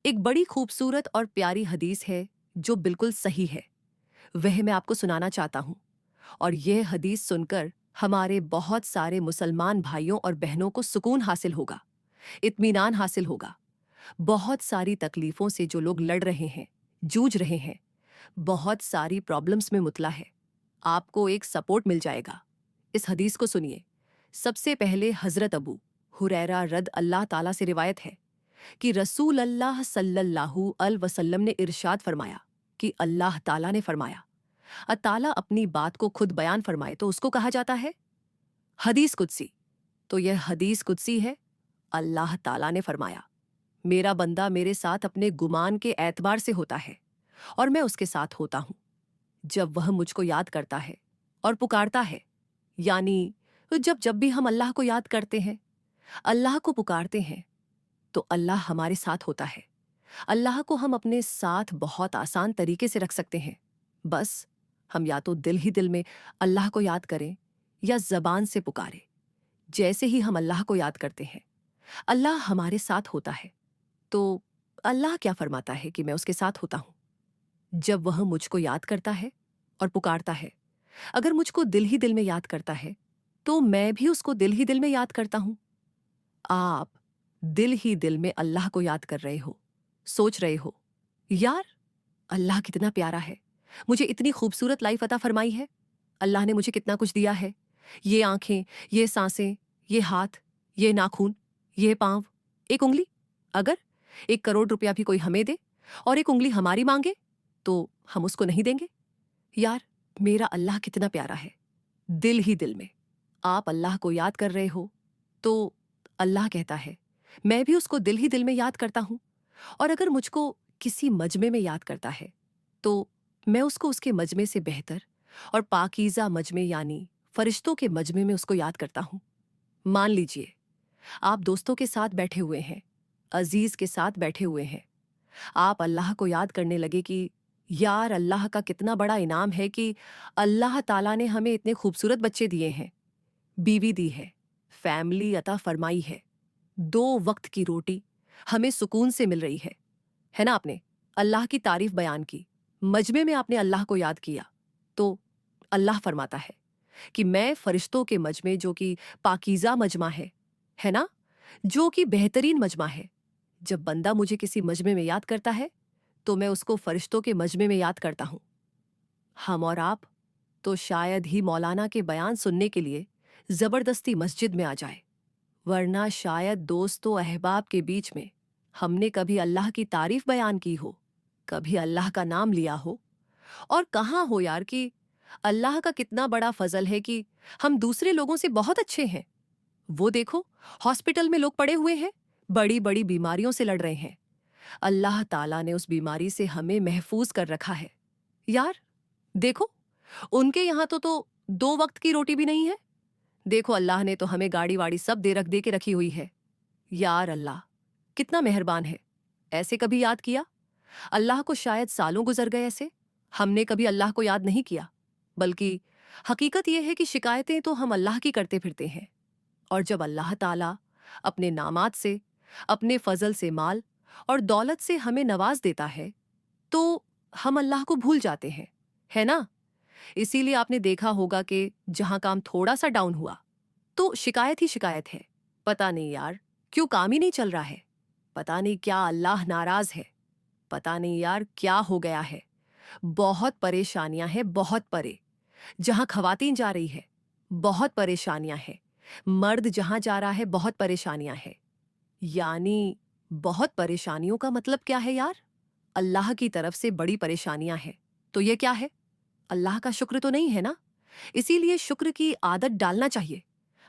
एक बड़ी खूबसूरत और प्यारी हदीस है जो बिल्कुल सही है। वह मैं आपको सुनाना चाहता हूँ। और यह हदीस सुनकर हमारे बहुत सारे मुसलमान भाइयों और बहनों को सुकून हासिल होगा, इत्मीनान हासिल होगा। बहुत सारी तकलीफ़ों से जो लोग लड़ रहे हैं, जूझ रहे हैं, बहुत सारी प्रॉब्लम्स में मुतला है, आपको एक सपोर्ट मिल जाएगा। इस हदीस को सुनिए। सबसे पहले हज़रत अबू हुरैरा रद अल्लाह ताला से रिवायत है कि रसूल अल्लाह सल्लल्लाहु अलैहि वसल्लम ने इरशाद फरमाया कि अल्लाह ताला ने फरमाया, ताला अपनी बात को खुद बयान फरमाए तो उसको कहा जाता है हदीस कुदसी। तो यह हदीस कुदसी है। अल्लाह ताला ने फरमाया, मेरा बंदा मेरे साथ अपने गुमान के एतबार से होता है और मैं उसके साथ होता हूँ जब वह मुझको याद करता है और पुकारता है। यानी जब जब भी हम अल्लाह को याद करते हैं, अल्लाह को पुकारते हैं, तो अल्लाह हमारे साथ होता है। अल्लाह को हम अपने साथ बहुत आसान तरीके से रख सकते हैं। बस हम या तो दिल ही दिल में अल्लाह को याद करें या ज़बान से पुकारें। जैसे ही हम अल्लाह को याद करते हैं, अल्लाह हमारे साथ होता है। तो अल्लाह क्या फरमाता है कि मैं उसके साथ होता हूँ जब वह मुझको याद करता है और पुकारता है। अगर मुझको दिल ही दिल में याद करता है, तो मैं भी उसको दिल ही दिल में याद करता हूँ। आप दिल ही दिल में अल्लाह को याद कर रहे हो, सोच रहे हो, यार अल्लाह कितना प्यारा है, मुझे इतनी खूबसूरत लाइफ अता फरमाई है, अल्लाह ने मुझे कितना कुछ दिया है, ये आंखें, ये सांसें, ये हाथ, ये नाखून, ये पांव, एक उंगली। अगर 1 करोड़ रुपया भी कोई हमें दे और एक उंगली हमारी मांगे, तो हम उसको नहीं देंगे? यार मेरा अल्लाह कितना प्यारा है। दिल ही दिल में आप अल्लाह को याद कर रहे हो, तो अल्लाह कहता है मैं भी उसको दिल ही दिल में याद करता हूँ। और अगर मुझको किसी मजमे में याद करता है, तो मैं उसको उसके मजमे से बेहतर और पाकीज़ा मजमे यानी फरिश्तों के मजमे में उसको याद करता हूँ। मान लीजिए आप दोस्तों के साथ बैठे हुए हैं, अजीज के साथ बैठे हुए हैं, आप अल्लाह को याद करने लगे कि यार अल्लाह का कितना बड़ा इनाम है कि अल्लाह ताला ने हमें इतने खूबसूरत बच्चे दिए हैं, बीवी दी है, फैमिली अता फरमाई है, 2 वक्त की रोटी हमें सुकून से मिल रही है ना? आपने अल्लाह की तारीफ बयान की, मजमे में आपने अल्लाह को याद किया, तो अल्लाह फरमाता है कि मैं फरिश्तों के मजमे जो कि पाकीज़ा मजमा है ना, जो कि बेहतरीन मजमा है, जब बंदा मुझे किसी मजमे में याद करता है, तो मैं उसको फरिश्तों के मजमे में याद करता हूँ। हम और आप तो शायद ही मौलाना के बयान सुनने के लिए जबरदस्ती मस्जिद में आ जाए, वरना शायद दोस्तों अहबाब के बीच में हमने कभी अल्लाह की तारीफ बयान की हो, कभी अल्लाह का नाम लिया हो। और कहाँ हो यार कि अल्लाह का कितना बड़ा फजल है कि हम दूसरे लोगों से बहुत अच्छे हैं। वो देखो, हॉस्पिटल में लोग पड़े हुए हैं, बड़ी बड़ी बीमारियों से लड़ रहे हैं, अल्लाह ताला ने उस बीमारी से हमें महफूज कर रखा है। यार देखो, उनके यहाँ तो 2 वक्त की रोटी भी नहीं है। देखो अल्लाह ने तो हमें गाड़ी वाड़ी सब दे के रखी हुई है। यार अल्लाह कितना मेहरबान है। ऐसे कभी याद किया? अल्लाह को शायद सालों गुजर गए ऐसे, हमने कभी अल्लाह को याद नहीं किया। बल्कि हकीकत यह है कि शिकायतें तो हम अल्लाह की करते फिरते हैं। और जब अल्लाह ताला अपने नामात से, अपने फजल से माल और दौलत से हमें नवाज देता है, तो हम अल्लाह को भूल जाते हैं, है ना? इसीलिए आपने देखा होगा कि जहां काम थोड़ा सा डाउन हुआ, तो शिकायत ही शिकायत है। पता नहीं यार क्यों काम ही नहीं चल रहा है, पता नहीं क्या अल्लाह नाराज है, पता नहीं यार क्या हो गया है। बहुत परेशानियां हैं, बहुत परे। जहां खवातीन जा रही है, बहुत परेशानियां हैं। मर्द जहां जा रहा है, बहुत परेशानियां हैं। यानी बहुत परेशानियों का मतलब क्या है यार? अल्लाह की तरफ से बड़ी परेशानियां हैं। तो ये क्या है? अल्लाह का शुक्र तो नहीं है ना? इसीलिए शुक्र की आदत डालना चाहिए।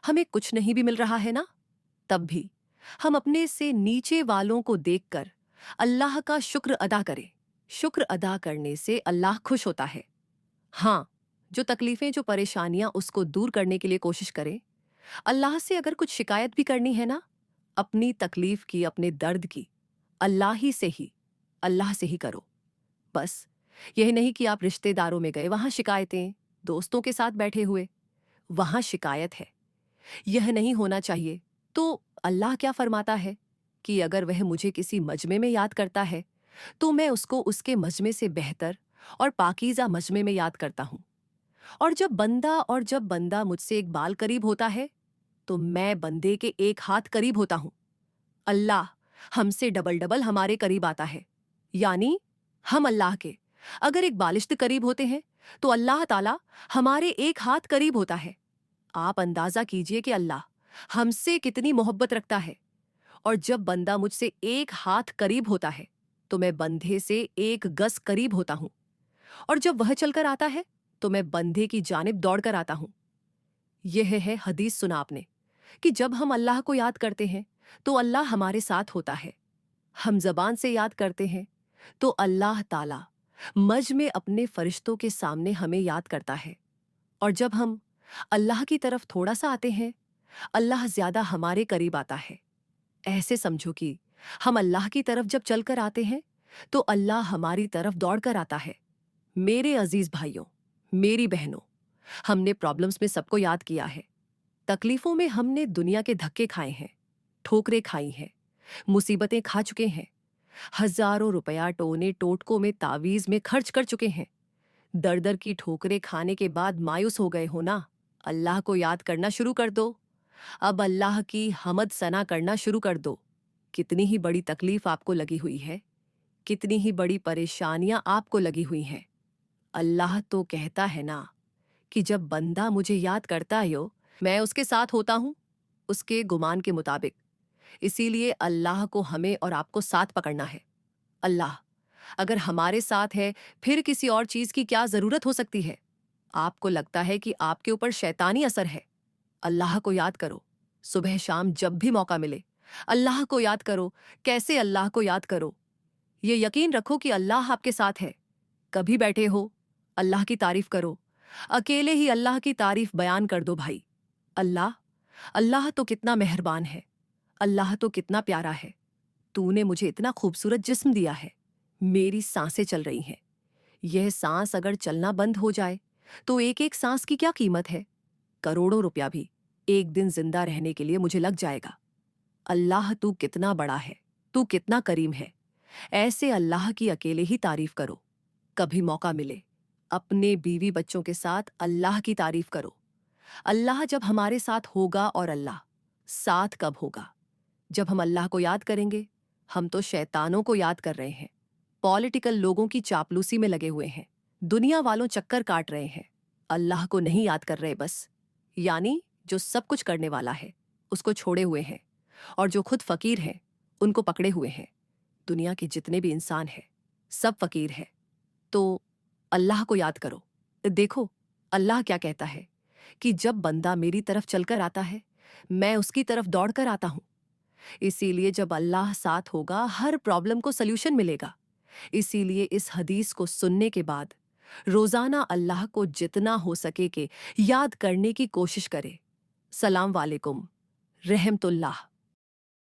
हमें कुछ नहीं भी मिल रहा है ना, तब भी हम अपने से नीचे वालों को देखकर अल्लाह का शुक्र अदा करें। शुक्र अदा करने से अल्लाह खुश होता है। हाँ, जो तकलीफें, जो परेशानियां, उसको दूर करने के लिए कोशिश करें। अल्लाह से अगर कुछ शिकायत भी करनी है ना, अपनी तकलीफ की, अपने दर्द की, अल्लाह ही से ही, अल्लाह से ही करो। बस यह नहीं कि आप रिश्तेदारों में गए, वहां शिकायतें, दोस्तों के साथ बैठे हुए, वहां शिकायत है, यह नहीं होना चाहिए। तो अल्लाह क्या फरमाता है कि अगर वह मुझे किसी मजमे में याद करता है तो मैं उसको उसके मजमे से बेहतर और पाकीज़ा मजमे में याद करता हूँ। और जब बंदा मुझसे एक बाल करीब होता है तो मैं बंदे के एक हाथ करीब होता हूँ। अल्लाह हमसे डबल डबल हमारे करीब आता है। यानी हम अल्लाह के अगर एक बालिश्त करीब होते हैं तो अल्लाह ताला हमारे एक हाथ करीब होता है। आप अंदाजा कीजिए कि अल्लाह हमसे कितनी मोहब्बत रखता है। और जब बंदा मुझसे एक हाथ करीब होता है तो मैं बंधे से एक गज करीब होता हूँ। और जब वह चलकर आता है तो मैं बंधे की जानिब दौड़कर आता हूँ। यह है हदीस सुना आपने कि जब हम अल्लाह को याद करते हैं तो अल्लाह हमारे साथ होता है। हम जबान से याद करते हैं तो अल्लाह ताला मज में अपने फरिश्तों के सामने हमें याद करता है। और जब हम अल्लाह की तरफ थोड़ा सा आते हैं अल्लाह ज्यादा हमारे करीब आता है। ऐसे समझो कि हम अल्लाह की तरफ जब चलकर आते हैं तो अल्लाह हमारी तरफ दौड़कर आता है। मेरे अजीज भाइयों, मेरी बहनों, हमने प्रॉब्लम्स में सबको याद किया है। तकलीफों में हमने दुनिया के धक्के खाए हैं, ठोकरें खाई हैं, मुसीबतें खा चुके हैं, हजारों रुपया टोने टोटकों में तावीज में खर्च कर चुके हैं। दर दर की ठोकरें खाने के बाद मायूस हो गए हो ना? अल्लाह को याद करना शुरू कर दो। अब अल्लाह की हमद सना करना शुरू कर दो। कितनी ही बड़ी तकलीफ आपको लगी हुई है, कितनी ही बड़ी परेशानियां आपको लगी हुई हैं, अल्लाह तो कहता है ना कि जब बंदा मुझे याद करता है मैं उसके साथ होता हूं, उसके गुमान के मुताबिक। इसीलिए अल्लाह को हमें और आपको साथ पकड़ना है। अल्लाह अगर हमारे साथ है फिर किसी और चीज की क्या जरूरत हो सकती है? आपको लगता है कि आपके ऊपर शैतानी असर है? अल्लाह को याद करो। सुबह शाम जब भी मौका मिले अल्लाह को याद करो। कैसे अल्लाह को याद करो? ये यकीन रखो कि अल्लाह आपके साथ है। कभी बैठे हो अल्लाह की तारीफ करो। अकेले ही अल्लाह की तारीफ बयान कर दो भाई। अल्लाह अल्लाह तो कितना मेहरबान है, अल्लाह तो कितना प्यारा है। तूने मुझे इतना खूबसूरत जिस्म दिया है, मेरी सांसें चल रही हैं। यह सांस अगर चलना बंद हो जाए तो एक एक सांस की क्या कीमत है? करोड़ों रुपया भी एक दिन जिंदा रहने के लिए मुझे लग जाएगा। अल्लाह तू कितना बड़ा है, तू कितना करीम है। ऐसे अल्लाह की अकेले ही तारीफ करो। कभी मौका मिले अपने बीवी बच्चों के साथ अल्लाह की तारीफ करो। अल्लाह जब हमारे साथ होगा और अल्लाह साथ कब होगा? जब हम अल्लाह को याद करेंगे। हम तो शैतानों को याद कर रहे हैं, पॉलिटिकल लोगों की चापलूसी में लगे हुए हैं, दुनिया वालों चक्कर काट रहे हैं, अल्लाह को नहीं याद कर रहे बस। यानी जो सब कुछ करने वाला है उसको छोड़े हुए हैं, और जो खुद फकीर हैं उनको पकड़े हुए हैं। दुनिया के जितने भी इंसान हैं सब फकीर हैं। तो अल्लाह को याद करो। देखो अल्लाह क्या कहता है कि जब बंदा मेरी तरफ चलकर आता है मैं उसकी तरफ दौड़कर आता हूं। इसीलिए जब अल्लाह साथ होगा हर प्रॉब्लम को सल्यूशन मिलेगा। इसीलिए इस हदीस को सुनने के बाद रोजाना अल्लाह को जितना हो सके के याद करने की कोशिश करे। सलाम वालेकुम रहमतुल्लाह।